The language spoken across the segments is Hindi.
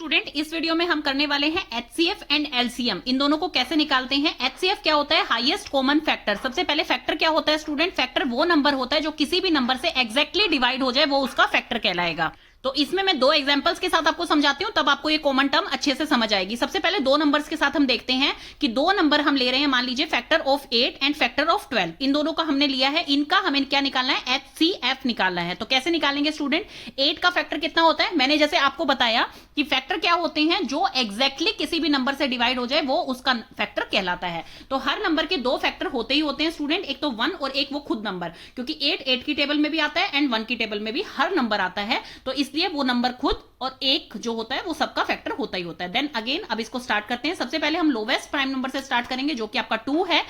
स्टूडेंट, इस वीडियो में हम करने वाले हैं एचसीएफ एंड एलसीएम, इन दोनों को कैसे निकालते हैं। एचसीएफ क्या होता है? Highest common factor. सबसे पहले फैक्टर क्या होता है स्टूडेंट? फैक्टर वो नंबर होता है जो किसी भी नंबर से एग्जैक्टली डिवाइड हो जाए, वो उसका फैक्टर कहलाएगा। तो इसमें मैं दो एग्जांपल्स के साथ आपको समझाती हूं, तब आपको ये कॉमन टर्म अच्छे से समझ आएगी। सबसे पहले दो नंबर्स के साथ हम देखते हैं कि दो नंबर हम ले रहे हैं, मान लीजिए factor of 8 and factor of 12, इन दोनों का हमने लिया है। इनका हमें क्या निकालना है? एचसीएफ निकालना है। तो कैसे निकालेंगे स्टूडेंट? 8 का फैक्टर कितना होता है? मैंने जैसे आपको बताया कि फैक्टर क्या होते हैं, जो एग्जैक्टली किसी भी नंबर से डिवाइड हो जाए वो उसका फैक्टर कहलाता है। तो हर नंबर के दो फैक्टर होते ही होते हैं स्टूडेंट, एक तो 1 और एक वो खुद नंबर, क्योंकि 8 की टेबल में भी आता है एंड 1 की टेबल में भी हर नंबर आता है, तो इसलिए वो नंबर खुद और एक जो होता है वो सबका फैक्टर होता ही होता है। देन अगेन अब इसको स्टार्ट करते हैं। सबसे पहले हम लोवेस्ट प्राइम नंबर से स्टार्ट करेंगे जो कि आपका 2 है।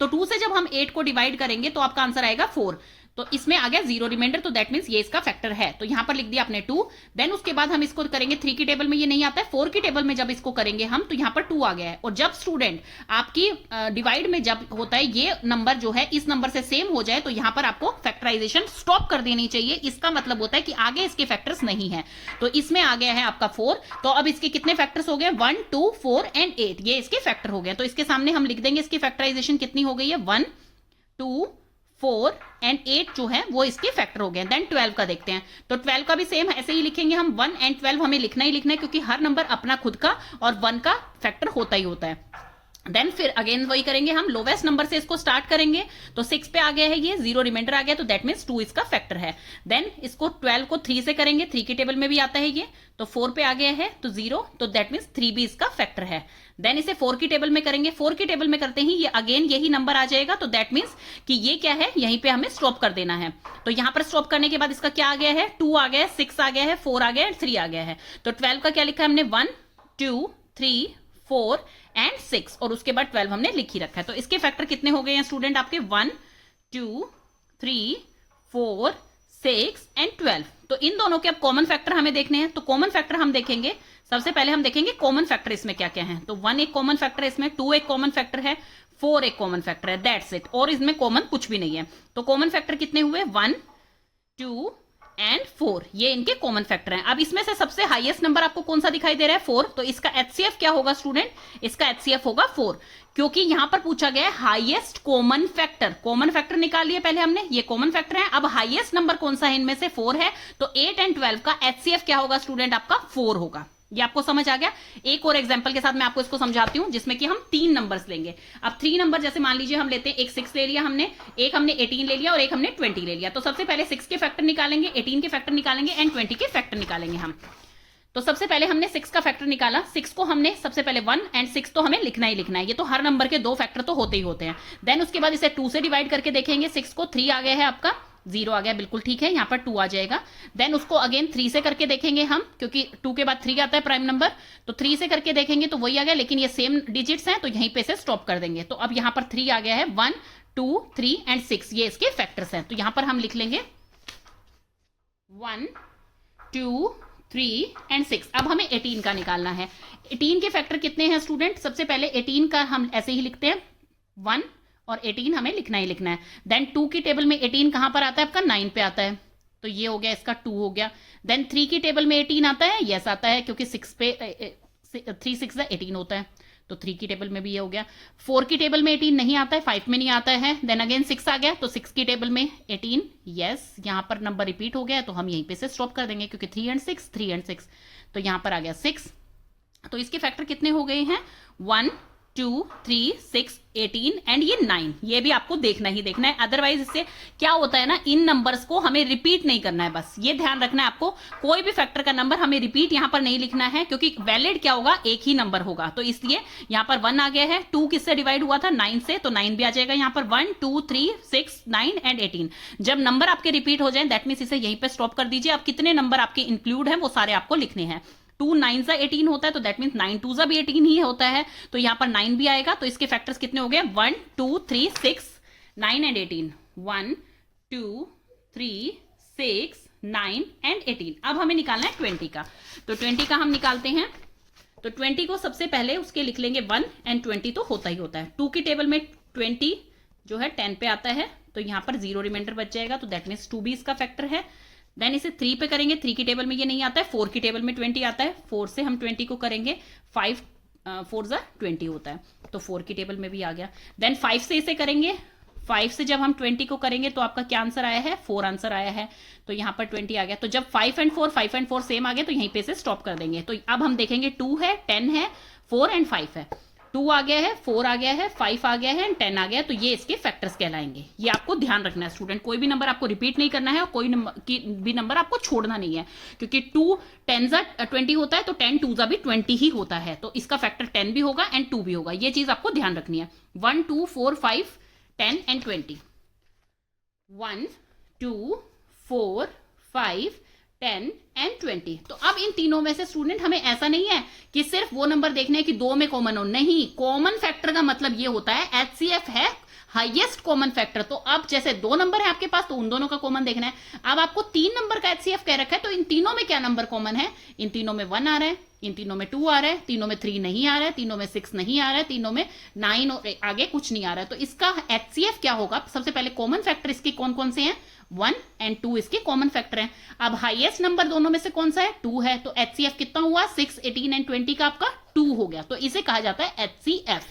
तो 2 से जब हम 8 को डिवाइड करेंगे तो आपका आंसर आएगा 4। तो इसमें आ गया 0 रिमाइंडर, तो दैट मींस ये इसका फैक्टर है। तो यहां पर लिख दिया आपने 2। देन उसके बाद हम इसको करेंगे 3 की टेबल में, ये नहीं आता है। 4 की टेबल में जब इसको करेंगे हम तो यहां पर 2 आ गया है। और जब स्टूडेंट आपकी डिवाइड में जब होता है ये नंबर जो है इस नंबर से सेम हो जाए तो यहां पर आपको फैक्टराइजेशन स्टॉप कर देनी चाहिए। इसका मतलब होता है कि आगे इसके फैक्टर्स नहीं है। तो इसमें आ गया है आपका 4। तो अब इसके कितने फैक्टर्स हो गए? 1, 2, 4 एंड 8, ये इसके फैक्टर हो गए। तो इसके सामने हम लिख देंगे इसकी फैक्टराइजेशन कितनी हो गई है? 1, 2, 4 एंड 8 जो है वो इसके फैक्टर हो गए। देन 12 का देखते हैं। तो 12 का भी सेम ऐसे ही लिखेंगे हम। 1 एंड 12 हमें लिखना ही लिखना है, क्योंकि हर नंबर अपना खुद का और 1 का फैक्टर होता ही होता है। देन फिर अगेन वही करेंगे, हम लोवेस्ट नंबर से इसको स्टार्ट करेंगे। तो 6 पे आ गया है, ये 0 रिमाइंडर आ गया, तो दैट मींस 2 इसका फैक्टर है। देन इसको 12 को 3 से करेंगे, 3 की टेबल में भी आता है ये, तो 4 पे आ गया है तो 0, तो दैट मींस 3 भी इसका फैक्टर है। देन इसे 4 की टेबल में करेंगे, 4 की टेबल में करते ही ये अगेन यही नंबर आ जाएगा, तो दैट मींस कि ये क्या है, यहीं पे हमें स्टॉप कर देना है। तो यहां पर स्टॉप करने के बाद इसका क्या आ गया है? 2 आ गया है, 6 आ गया है, 4 आ गया है, 3 आ गया है। तो 12 का क्या लिखा है हमने? 1, 2, 3, 4 एंड 6, और उसके बाद 12 हमने लिख ही रखा है। तो इसके फैक्टर कितने हो गए हैं स्टूडेंट आपके? 1, 2, 3, 4, 6 एंड 12। तो इन दोनों के अब कॉमन फैक्टर हमें देखने हैं। तो कॉमन फैक्टर हम देखेंगे, सबसे पहले हम देखेंगे कॉमन फैक्टर इसमें क्या क्या है। तो 1 एक कॉमन फैक्टर है इसमें, 2 एक कॉमन फैक्टर है, 4 एक कॉमन फैक्टर है, दैट्स इट। और इसमें कॉमन कुछ भी नहीं है। तो कॉमन फैक्टर कितने हुए? 1, 2 एंड 4, ये इनके कॉमन फैक्टर हैं। अब इसमें से सबसे हाईएस्ट नंबर आपको कौन सा दिखाई दे रहा है? 4। तो इसका एचसीएफ क्या होगा स्टूडेंट? इसका एचसीएफ होगा 4, क्योंकि यहां पर पूछा गया है highest common factor. Common factor निकाल लिए पहले हमने, ये कॉमन फैक्टर है। अब हाईएस्ट नंबर कौन सा है इनमें से? 4 है। तो 8 एंड 12 का एचसीएफ क्या होगा स्टूडेंट? आपका 4 होगा। ये आपको समझ आ गया। एक और एग्जांपल के साथ मैं आपको इसको समझाती हूं, जिसमें कि हम 3 नंबर्स लेंगे। अब 3 नंबर जैसे मान लीजिए हम लेते हैं, एक 6 ले लिया हमने, एक हमने 18 ले लिया और एक हमने 20 ले लिया। तो सबसे पहले 6 के फैक्टर निकालेंगे, 18 के फैक्टर निकालेंगे एंड 20 के फैक्टर निकालेंगे हम। तो सबसे पहले हमने 6 का फैक्टर निकाला। 6 को हमने सबसे पहले 1 एंड 6 तो हमें लिखना ही लिखना है, ये तो हर नंबर के दो फैक्टर तो होते ही होते हैं। देन उसके बाद इसे 2 से डिवाइड करके देखेंगे, 6 को 3 आ गया है आपका, 0 आ गया, बिल्कुल ठीक है, यहां पर 2 आ जाएगा। देन उसको अगेन 3 से करके देखेंगे हम, क्योंकि 2 के बाद 3 आता है प्राइम नंबर, तो 3 से करके देखेंगे तो वही आ गया, लेकिन ये सेम डिजिट्स हैं तो यहीं पे से स्टॉप कर देंगे। तो अब यहां पर 3 आ गया है, 1, 2, 3 एंड 6, ये इसके फैक्टर्स हैं। तो यहां पर हम लिख लेंगे 1, 2, 3 एंड 6। अब हमें 18 का निकालना है। 18 के फैक्टर कितने हैं स्टूडेंट? सबसे पहले 18 का हम ऐसे ही लिखते हैं, 1 और 18 हमें लिखना ही लिखना है। देन 2 की टेबल में 18 कहां पर आता है? आपका 9 पे आता है, तो ये हो गया, इसका 2 हो गया। देन 3 की टेबल में 18 आता है, यस आता है, क्योंकि 6 पे 3 6 18 होता है, तो 3 की टेबल में भी ये हो गया। 4 की टेबल में 18 नहीं आता है, 5 में नहीं आता है। देन अगेन 6 आ गया, तो 6 की टेबल में 18, यस, यहां पर नंबर रिपीट हो गया, तो हम यहीं पे से स्टॉप कर देंगे, क्योंकि 3 एंड 6, 3 एंड 6, तो यहां पर आ गया 6। तो इसके फैक्टर कितने हो गए हैं? 1, 2, 3, 6, 18 एंड ये 9, ये भी आपको देखना ही देखना है। अदरवाइज इससे क्या होता है ना, इन नंबर्स को हमें रिपीट नहीं करना है, बस ये ध्यान रखना है आपको। कोई भी फैक्टर का नंबर हमें रिपीट यहां पर नहीं लिखना है, क्योंकि वैलिड क्या होगा, एक ही नंबर होगा। तो इसलिए यहां पर 1 आ गया है, 2 किससे डिवाइड हुआ था? 9 से, तो 9 भी आ जाएगा यहां पर। 1, 2, 3, 6, 9 एंड 18। जब नंबर आपके रिपीट हो जाए दैट मींस इसे यहीं पर स्टॉप कर दीजिए। अब कितने नंबर आपके इंक्लूड है वो सारे आपको लिखने हैं। 2 9 सा 18 होता है, तो दैट मींस 9 2 सा भी 18 ही होता है, तो यहां पर 9 भी आएगा। तो इसके फैक्टर्स कितने हो गए? 1, 2, 3, 6, 9 एंड 18। 1, 2, 3, 6, 9 एंड 18। अब हमें निकालना है 20 का। तो 20 का हम निकालते हैं। तो 20 को सबसे पहले उसके लिख लेंगे 1 एंड 20 तो होता ही होता है। 2 की टेबल में 20 जो है 10 पे आता है, तो यहां पर 0 रिमाइंडर बच जाएगा, तो दैट मींस 2 भी इसका फैक्टर है। देन इसे 3 पे करेंगे, 3 की टेबल में ये नहीं आता है, 4 की टेबल में 20 आता है, 4 से हम 20 को करेंगे, 5 4 जा 20 होता है, तो 4 की टेबल में भी आ गया। देन 5 से इसे करेंगे, 5 से जब हम 20 को करेंगे तो आपका क्या आंसर आया है, 4 आंसर आया है, तो यहाँ पर 20 आ गया। तो जब 5 एंड 4 सेम आ गया तो यहीं पे से स्टॉप कर देंगे। तो अब हम देखेंगे 2 है, 10 है, 4 एंड 5 है, 2 आ गया है, 4 आ गया है, 5 आ गया है एंड 10 आ गया, तो ये इसके फैक्टर्स कहलाएंगे। ये आपको ध्यान रखना है स्टूडेंट, कोई भी नंबर आपको रिपीट नहीं करना है और कोई भी नंबर आपको छोड़ना नहीं है, क्योंकि 2 10 जा 20 होता है, तो 10 2 जा भी 20 ही होता है, तो इसका फैक्टर 10 भी होगा एंड 2 भी होगा। ये चीज आपको ध्यान रखनी है। 1 2 4 5 10 एंड 20, 1 2 4 5 10 एंड 20। तो अब इन तीनों में से स्टूडेंट हमें ऐसा नहीं है कि सिर्फ वो नंबर देखने हैं कि दो में कॉमन हो, नहीं, कॉमन फैक्टर का मतलब ये होता है HCF है हाईएस्ट कॉमन फैक्टर। तो अब जैसे 2 नंबर है आपके पास तो उन दोनों का कॉमन देखना है। अब आपको 3 नंबर का HCF कह रखा है, तो इन तीनों में क्या नंबर कॉमन है, इन तीनों में 1 आ रहा है, इन तीनों में 2 आ रहा है, तीनों में 3 नहीं आ रहा है, तीनों में 6 नहीं आ रहा है, तीनों में 9 और आगे कुछ नहीं आ रहा है। तो इसका HCF क्या होगा, सबसे पहले कॉमन फैक्टर इसके कौन कौन से हैं, 1 एंड 2 इसके कॉमन फैक्टर हैं। अब हाईएस्ट नंबर दोनों में से कौन सा है, 2 है, तो HCF कितना हुआ, 6 18 एंड 20 का आपका 2 हो गया, तो इसे कहा जाता है HCF।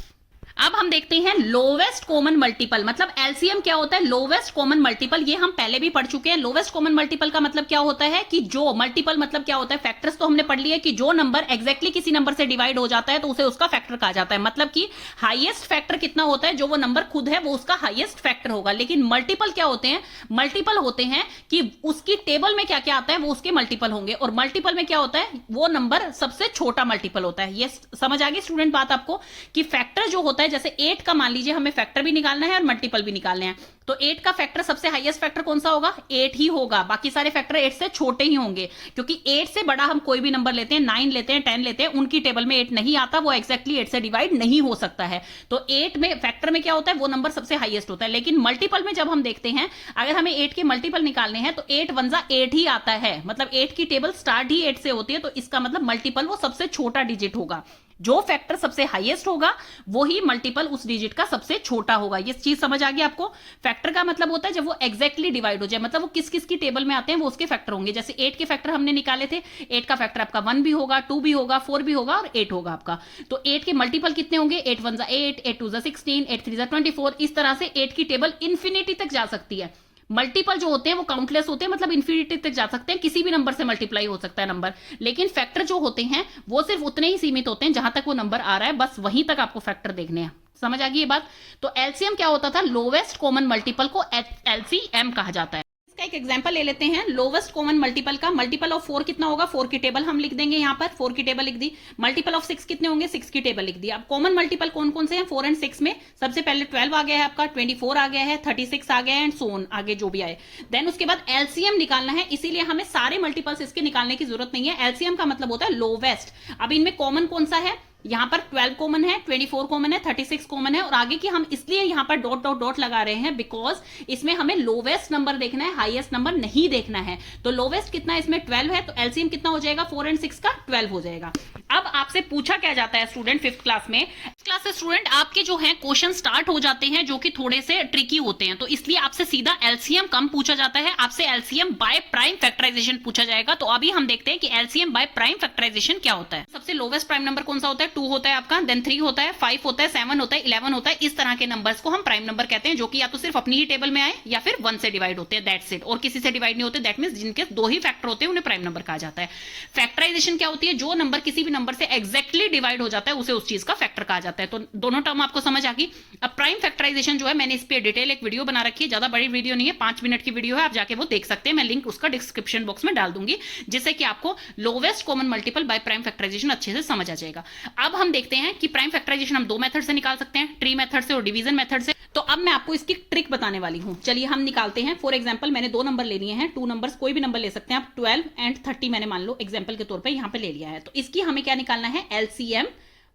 अब हम देखते हैं लोवेस्ट कॉमन मल्टीपल, मतलब एलसीएम क्या होता है, लोवेस्ट कॉमन मल्टीपल। ये हम पहले भी पढ़ चुके हैं। लोवेस्ट कॉमन मल्टीपल का मतलब क्या होता है कि जो मल्टीपल मतलब क्या होता है, फैक्टर्स तो हमने पढ़ लिए कि जो नंबर एग्जैक्टली किसी नंबर से डिवाइड हो जाता है तो उसे उसका फैक्टर कहा जाता है। मतलब कि हाईएस्ट फैक्टर कितना होता है, जो वो नंबर खुद है वो उसका हाईएस्ट फैक्टर होगा। लेकिन मल्टीपल क्या होते हैं, मल्टीपल होते हैं कि उसकी टेबल में क्या क्या आता है वो उसके मल्टीपल होंगे, और मल्टीपल में क्या होता है, वो नंबर सबसे छोटा मल्टीपल होता है। ये समझ आ गई स्टूडेंट बात आपको, कि फैक्टर जो होता है, जैसे 8 का मान लीजिए हमें फैक्टर भी निकालना है और मल्टीपल भी निकालने हैं, तो 8 का फैक्टर सबसे हाईएस्ट फैक्टर कौन सा होगा, 8 ही होगा। बाकी सारे फैक्टर 8 से छोटे ही होंगे, क्योंकि 8 से बड़ा हम कोई भी नंबर लेते हैं, 9 लेते हैं, 10 लेते हैं, उनकी टेबल में 8 नहीं आता, वो एक्जैक्टली 8 से डिवाइड नहीं हो सकता है। तो 8 में फैक्टर में क्या होता है, वो नंबर सबसे हाईएस्ट होता है। लेकिन मल्टीपल में जब हम देखते हैं, अगर हमें 8 के मल्टीपल निकालने हैं तो 8 1 जा 8 ही आता है, मतलब 8 की टेबल स्टार्ट ही 8 से होती है, तो इसका मतलब मल्टीपल वो सबसे छोटा डिजिट होगा। जो फैक्टर सबसे हाईएस्ट होगा वो ही मल्टीपल उस डिजिट का सबसे छोटा होगा। ये चीज समझ आ गई आपको। फैक्टर का मतलब होता है जब वो एग्जैक्टली डिवाइड हो जाए, मतलब वो किस किस की टेबल में आते हैं वो उसके फैक्टर होंगे। जैसे 8 के फैक्टर हमने निकाले थे, 8 का फैक्टर आपका 1 भी होगा, 2 भी होगा, 4 भी होगा और 8 होगा आपका। तो 8 के मल्टीपल कितने होंगे, 8 1 जा 8, 8 2 जा 16, 8 3 जा 24। इस तरह से 8 की टेबल इन्फिनिटी तक जा सकती है। मल्टीपल जो होते हैं वो काउंटलेस होते हैं, मतलब इन्फिनिटी तक जा सकते हैं, किसी भी नंबर से मल्टीप्लाई हो सकता है नंबर। लेकिन फैक्टर जो होते हैं वो सिर्फ उतने ही सीमित होते हैं जहां तक वो नंबर आ रहा है, बस वहीं तक आपको फैक्टर देखने हैं। समझ आ गई ये बात। तो एलसीएम क्या होता था, लोवेस्ट कॉमन मल्टीपल को एलसीएम कहा जाता है। इसका एक एग्जांपल ले लेते हैं लोवेस्ट कॉमन मल्टीपल का। मल्टीपल ऑफ 4 कितना होगा, 4 की टेबल हम लिख देंगे, यहाँ पर 4 की टेबल लिख दी। मल्टीपल ऑफ 6 कितने होंगे, 6 की टेबल लिख दी। अब कॉमन मल्टीपल कौन कौन से हैं, 4 एंड 6 में सबसे पहले 12 आ गया है आपका, 24 आ गया है, 36 आ गया है एंड सो ऑन, आगे जो भी आए। देन उसके बाद एलसीएम निकालना है, इसीलिए हमें सारे मल्टीपल्स इसके निकालने की जरूरत नहीं है। एलसीएम का मतलब होता है लोवेस्ट। अब इनमें कॉमन कौन सा है, यहां पर 12 कॉमन है, 24 कॉमन है, 36 कॉमन है, और आगे की हम इसलिए यहां पर डॉट डॉट डॉट लगा रहे हैं बिकॉज इसमें हमें लोवेस्ट नंबर देखना है, हाईएस्ट नंबर नहीं देखना है। तो लोवेस्ट कितना है इसमें 12 है, तो एलसीएम कितना हो जाएगा, 4 एंड 6 का 12 हो जाएगा। अब आपसे पूछा क्या जाता है स्टूडेंट 5th क्लास में, क्लास से स्टूडेंट आपके जो है क्वेश्चन स्टार्ट हो जाते हैं जो कि थोड़े से ट्रिकी होते हैं, तो इसलिए आपसे सीधा एलसीएम कम पूछा जाता है, आपसे एलसीएम बाय प्राइम फैक्टराइजेशन पूछा जाएगा। तो अभी हम देखते हैं कि एलसीएम बाय प्राइम फैक्टराइजेशन क्या होता है। सबसे लोवेस्ट प्राइम नंबर कौन सा होता है, 2 होता है आपका, देन 3 होता है, 5 होता है, 7 होता है, 11 होता है। इस तरह के नंबर्स को हम प्राइम नंबर कहते हैं, जो कि या तो सिर्फ अपनी ही टेबल में आए या फिर 1 से डिवाइड होते हैं, दैट्स इट, और किसी से डिवाइड नहीं होते। दैट मींस जिनके 2 ही फैक्टर होते हैं उन्हें प्राइम नंबर कहा जाता है। फैक्टराइजेशन क्या होती है, जो नंबर किसी भी नंबर से एग्जैक्टली डिवाइड हो जाता है उसे उस चीज का फैक्टर कहा जाता है। तो दोनों टर्म आपको समझ आ गई। अब प्राइम फैक्टराइजेशन जो है, मैंने इस पे डिटेल एक वीडियो बना रखी है, ज्यादा बड़ी वीडियो नहीं है, 5 मिनट की वीडियो है, आप जाके वो देख सकते हैं, मैं लिंक उसका डिस्क्रिप्शन बॉक्स में डाल दूंगी, जिससे कि आपको lowest common multiple by prime factorisation अच्छे से समझ आ जाएगा। अब हम देखते हैं कि प्राइम फैक्टराइजेशन हम 2 मेथड से निकाल सकते हैं, ट्री मेथड से और डिवीजन मेथड से। तो अब मैं आपको इसकी ट्रिक बताने वाली हूं, चलिए हम निकालते हैं। फॉर एग्जांपल मैंने 2 नंबर ले लिए हैं, 2 नंबर्स कोई भी नंबर ले सकते हैं आप, 12 एंड 30 मैंने मान लो एग्जांपल के तौर पे यहां पे ले लिया है। तो इसकी हमें क्या निकालना है, LCM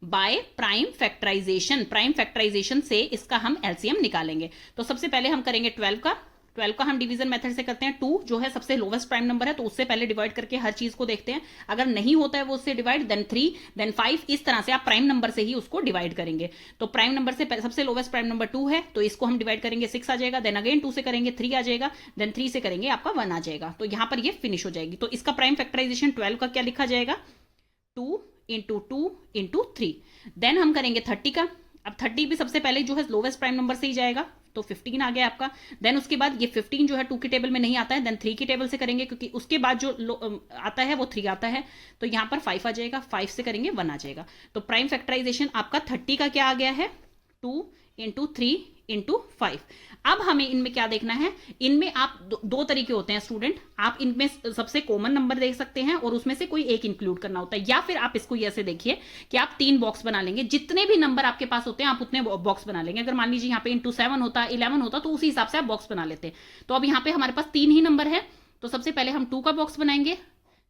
by prime factorization. Prime factorization से इसका हम एलसीएम निकालेंगे। तो सबसे पहले हम करेंगे 12 का, 12 का हम डिवीजन मेथड से करते हैं, 2 जो है सबसे लोवेस्ट प्राइम नंबर है तो उससे पहले डिवाइड करके हर चीज को देखते हैं, अगर नहीं होता है वो उससे डिवाइड, देन 3, देन 5, इस तरह से आप प्राइम नंबर से ही उसको डिवाइड करेंगे। तो प्राइम नंबर से सबसे लोवेस्ट प्राइम नंबर 2 है तो इसको हम डिवाइड करेंगे 6 आ जाएगा, देन अगेन 2 से करेंगे 3 आ जाएगा, देन 3 से करेंगे आपका 1 आ जाएगा। तो यहां पर ये फिनिश हो जाएगी। तो इसका प्राइम फैक्टराइजेशन 12 का क्या लिखा जाएगा, 2 इंटू 2 इंटू 3। देन हम करेंगे 30 का। अब 30 भी सबसे पहले जो है लोवेस्ट प्राइम नंबर से ही जाएगा तो 15 आ गया आपका। देन उसके बाद ये 15 जो है 2 की टेबल में नहीं आता है, देन 3 की टेबल से करेंगे क्योंकि उसके बाद जो आता है वो 3 आता है। तो यहां पर 5 आ जाएगा, 5 से करेंगे 1 आ जाएगा। तो प्राइम फैक्टराइजेशन आपका 30 का क्या आ गया है, 2 इंटू 3 इंटू 5। अब हमें इनमें क्या देखना है, इनमें आप दो तरीके होते हैं स्टूडेंट, आप इनमें सबसे कॉमन नंबर देख सकते हैं और उसमें से कोई एक इंक्लूड करना होता है, या फिर आप इसको ऐसे देखिए कि आप 3 बॉक्स बना लेंगे, जितने भी नंबर आपके पास होते हैं आप उतने बॉक्स बना लेंगे। अगर मान लीजिए यहाँ पे इंटू 7 होता, 11 होता तो उसी हिसाब से आप बॉक्स बना लेते। तो अब यहाँ पे हमारे पास 3 ही नंबर है तो सबसे पहले हम 2 का बॉक्स बनाएंगे,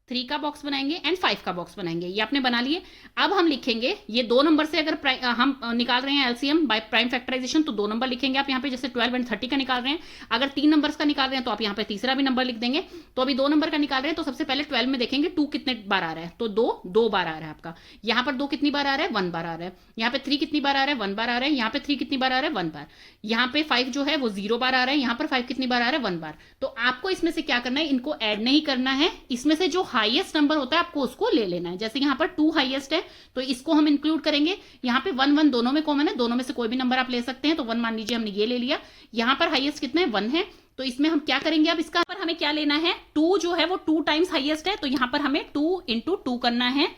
3 का बॉक्स बनाएंगे एंड 5 का बॉक्स बनाएंगे। ये आपने बना लिए। अब हम लिखेंगे ये 2 नंबर से अगर हम निकाल रहे हैं एलसीएम बाय प्राइम फैक्टराइजेशन तो 2 नंबर लिखेंगे आप यहाँ पे, जैसे 12 एंड 30 का निकाल रहे हैं। अगर 3 नंबर्स का निकाल रहे हैं तो आप यहाँ पे तीसरा भी नंबर लिख देंगे। तो अभी 2 नंबर का निकाल रहे हैं तो सबसे पहले 12 में देखेंगे 2 कितने बार आ रहा है, तो 2 बार आ रहा है आपका। यहाँ पर 2 कितनी बार आ रहा है, 1 बार आ रहा है। यहाँ पे 3 कितनी बार आ रहा है, 1 बार आ रहा है। यहाँ पे 3 कितनी बार आ रहा है, 1 बार। यहाँ पे 5 जो है वो 0 बार आ रहा है। यहाँ पर 5 कितनी बार आ रहा है, 1 बार। तो आपको इसमें से क्या करना है, इनको ऐड नहीं करना है, इसमें से जो हाईएस्ट नंबर होता है आपको उसको ले लेना है। जैसे यहाँ पर 2 हाईएस्ट है तो इसको हम इंक्लूड करेंगे। यहाँ पे 1 1 दोनों में कॉमन है, दोनों में से कोई भी नंबर आप ले सकते हैं। तो 1 मान लीजिए हमने ये ले लिया। यहाँ पर हाईएस्ट कितना है, 1 है। तो इसमें हम क्या करेंगे, अब इसका पर हमें क्या लेना है, 2 जो है वो 2 टाइम्स हाईएस्ट है तो यहाँ पर हमें 2 इंटू 2 करना है।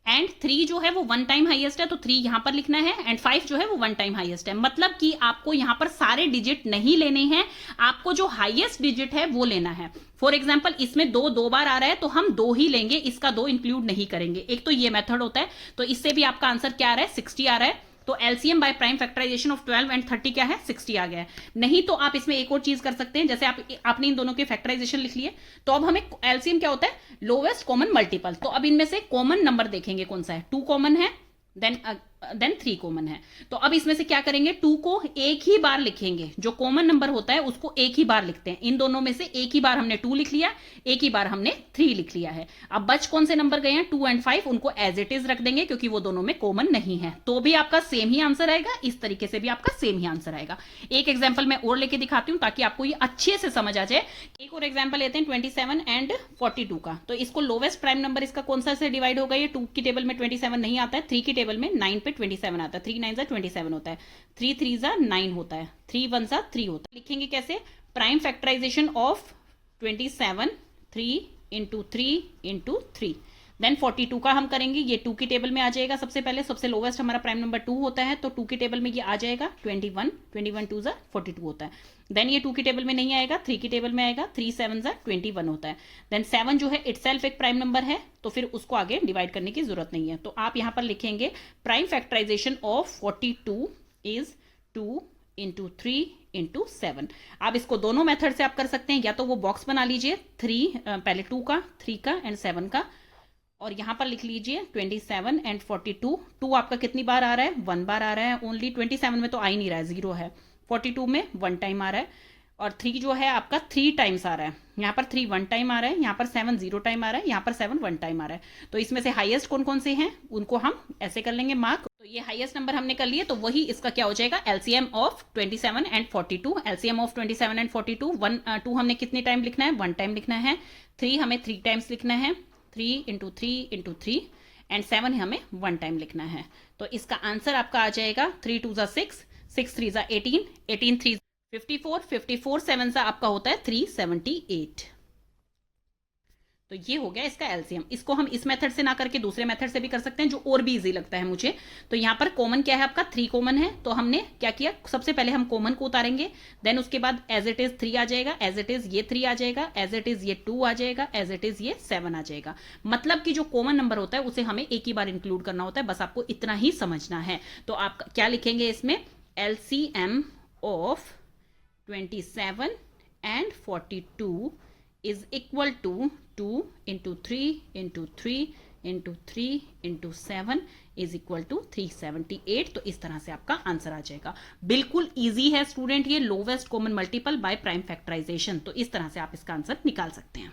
एंड 3 जो है वो 1 टाइम हाईएस्ट है तो 3 यहां पर लिखना है। एंड 5 जो है वो 1 टाइम हाईएस्ट है। मतलब कि आपको यहां पर सारे डिजिट नहीं लेने हैं, आपको जो हाईएस्ट डिजिट है वो लेना है। फॉर एग्जाम्पल इसमें 2 बार आ रहा है तो हम 2 ही लेंगे, इसका 2 इंक्लूड नहीं करेंगे। एक तो ये मेथड होता है। तो इससे भी आपका आंसर क्या आ रहा है, 60 आ रहा है। तो LCM by prime factorization of 12 and 30 क्या है, 60 आ गया है। नहीं तो आप इसमें एक और चीज कर सकते हैं, जैसे आपने इन दोनों के फैक्टराइजेशन लिख लिए तो अब हमें एलसीएम क्या होता है, लोवेस्ट कॉमन मल्टीपल। तो अब इनमें से कॉमन नंबर देखेंगे कौन सा है, 2 कॉमन है, देन 3 कॉमन है। तो अब इसमें से क्या करेंगे, 2 को एक ही बार लिखेंगे, जो कॉमन नंबर होता है उसको एक ही बार लिखते हैं। इन दोनों में से एक ही बार हमने 2 लिख लिया, एक ही बार हमने 3 लिख लिया है। अब बच कौन से नंबर गए हैं, 2 एंड 5, उनको एज इट इज रख देंगे क्योंकि वो दोनों में कॉमन नहीं है। तो भी आपका सेम ही आंसर आएगा, इस तरीके से भी आपका सेम ही आंसर आएगा। एक एग्जाम्पल मैं और लेके दिखाती हूं ताकि आपको ये अच्छे से समझ आ जाए। एक और एग्जाम्पल लेते हैं 27 एंड 42 का। तो इसको लोवेस्ट प्राइम नंबर इसका कौन सा से डिवाइड होगा, ये 2 की टेबल में 27 नहीं आता है, 3 की टेबल में 9 पे 27 आता है। 3 9 27 होता है, 3 3 9 होता है, 3 1 3 होता है। लिखेंगे कैसे, prime factorization of 27, 3 into 3 into 3। Then 42 का हम करेंगे, ये 2 की टेबल में आ जाएगा। सबसे पहले सबसे लोवेस्ट हमारा प्राइम नंबर 2 होता है तो 2 की टेबल में ये आ जाएगा 21, 21 2 42 होता है। देन ये 2 की टेबल में नहीं आएगा, 3 की टेबल में आएगा, 3 7 21 होता है। देन 7 जो है इटसेल्फ एक प्राइम नंबर है तो फिर उसको आगे डिवाइड करने की जरूरत नहीं है। तो आप यहां पर लिखेंगे prime factorization of 42 is 2 into 3 into 7। आप इसको दोनों मेथड से आप कर सकते हैं, या तो वो बॉक्स बना लीजिए 3 पहले 2 का, 3 का एंड 7 का, और यहां पर लिख लीजिए 27 एंड 42। 2 आपका कितनी बार आ रहा है, 1 बार आ रहा है ओनली। 27 में तो आ ही नहीं रहा है, 0 है। 42 में 1 टाइम आ रहा है, और 3 जो है आपका 3 टाइम्स आ रहा है। यहाँ पर 3 1 टाइम आ रहा है, यहाँ पर 7 0 टाइम आ रहा है, यहाँ पर 7 1 टाइम आ रहा है। तो इसमें से हाईएस्ट कौन कौन से हैं उनको हम ऐसे कर लेंगे मार्क। तो ये हाईएस्ट नंबर हमने कर लिए, तो वही इसका क्या हो जाएगा, LCM of 27 and 42। LCM of 27 and 42, 2 हमने कितने टाइम लिखना है, 1 टाइम लिखना है। 3 हमें 3 टाइम्स लिखना है, 3 इंटू 3 इंटू 3, एंड 7 हमें 1 टाइम लिखना है। तो इसका आंसर आपका आ जाएगा 3 2 6, 6 3 18, 18 3 54, 54 7 सा आपका होता है 378। तो ये हो गया इसका एलसीएम। इसको हम इस मेथड से ना करके दूसरे मेथड से भी कर सकते हैं जो और भी इजी लगता है मुझे। तो यहाँ पर कॉमन क्या है आपका, 3 कॉमन है। तो हमने क्या किया, सबसे पहले हम कॉमन को उतारेंगे, देन उसके बाद एज इट इज 3 आ जाएगा, एज इट इज ये 3 आ जाएगा, एज इट इज ये 2 आ जाएगा, एज इट इज ये 7 आ जाएगा। मतलब कि जो कॉमन नंबर होता है उसे हमें एक ही बार इंक्लूड करना होता है, बस आपको इतना ही समझना है। तो आप क्या लिखेंगे इसमें, LCM of 27 and 42 is equal to 2 into 3 into 3 into 3 into 7 is equal to 378। तो इस तरह से आपका आंसर आ जाएगा। बिल्कुल इजी है स्टूडेंट, ये lowest common multiple by prime factorization. तो इस तरह से आप इसका आंसर निकाल सकते हैं।